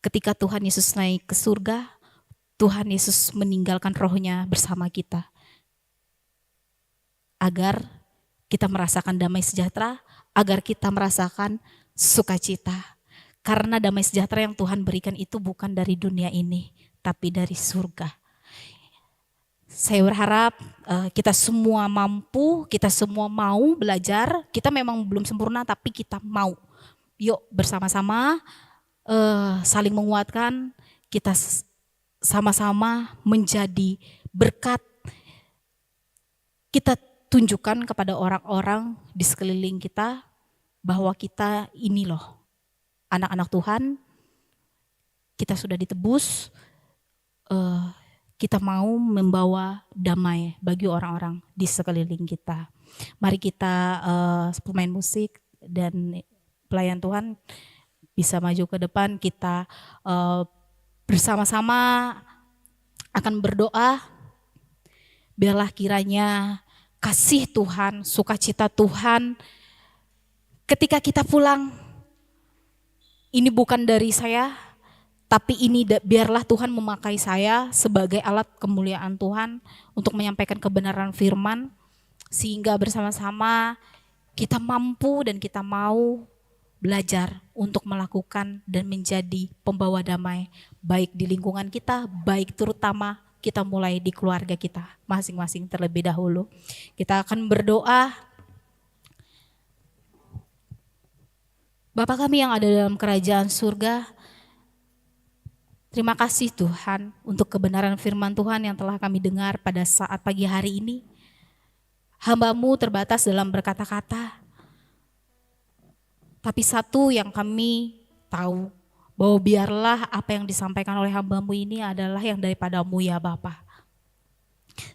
Ketika Tuhan Yesus naik ke surga, Tuhan Yesus meninggalkan rohnya bersama kita. Agar kita merasakan damai sejahtera, agar kita merasakan sukacita. Karena damai sejahtera yang Tuhan berikan itu bukan dari dunia ini, tapi dari surga. Saya berharap kita semua mampu, kita semua mau belajar. Kita memang belum sempurna, tapi kita mau. Yuk bersama-sama saling menguatkan, kita sama-sama menjadi berkat. Kita tunjukkan kepada orang-orang di sekeliling kita bahwa kita ini loh anak-anak Tuhan, kita sudah ditebus, kita mau membawa damai bagi orang-orang di sekeliling kita. Mari kita pemain musik dan pelayan Tuhan bisa maju ke depan, kita bersama-sama akan berdoa, biarlah kiranya kasih Tuhan, sukacita Tuhan ketika kita pulang. Ini bukan dari saya, tapi ini biarlah Tuhan memakai saya sebagai alat kemuliaan Tuhan untuk menyampaikan kebenaran firman, sehingga bersama-sama kita mampu dan kita mau belajar untuk melakukan dan menjadi pembawa damai, baik di lingkungan kita, baik terutama kita mulai di keluarga kita masing-masing terlebih dahulu. Kita akan berdoa. Bapa kami yang ada dalam kerajaan surga, terima kasih Tuhan untuk kebenaran firman Tuhan yang telah kami dengar pada saat pagi hari ini. Hamba-Mu terbatas dalam berkata-kata, tapi satu yang kami tahu, bahwa biarlah apa yang disampaikan oleh hamba-Mu ini adalah yang daripada-Mu ya Bapa.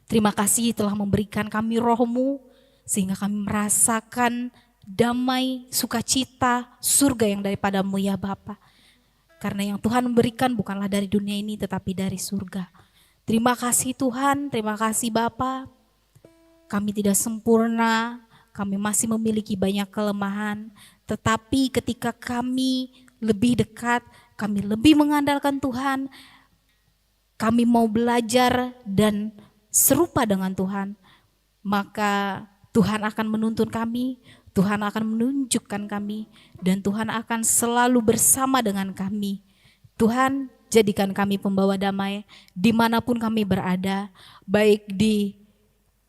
Terima kasih telah memberikan kami roh-Mu, sehingga kami merasakan damai, sukacita, surga yang daripada-Mu ya Bapa. Karena yang Tuhan memberikan bukanlah dari dunia ini tetapi dari surga. Terima kasih Tuhan, terima kasih Bapa. Kami tidak sempurna, kami masih memiliki banyak kelemahan. Tetapi ketika kami lebih dekat, kami lebih mengandalkan Tuhan, kami mau belajar dan serupa dengan Tuhan, maka Tuhan akan menuntun kami, Tuhan akan menunjukkan kami, dan Tuhan akan selalu bersama dengan kami. Tuhan, jadikan kami pembawa damai dimanapun kami berada, baik di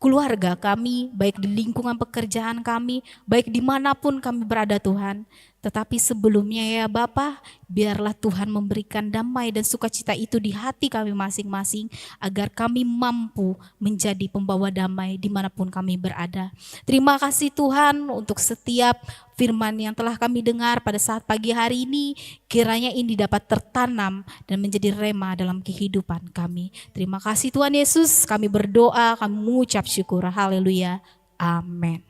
keluarga kami, baik di lingkungan pekerjaan kami, baik dimanapun kami berada Tuhan. Tetapi sebelumnya ya Bapa, biarlah Tuhan memberikan damai dan sukacita itu di hati kami masing-masing, agar kami mampu menjadi pembawa damai dimanapun kami berada. Terima kasih Tuhan untuk setiap firman yang telah kami dengar pada saat pagi hari ini, kiranya ini dapat tertanam dan menjadi rema dalam kehidupan kami. Terima kasih Tuhan Yesus, kami berdoa, kami mengucap syukur, haleluya, amin.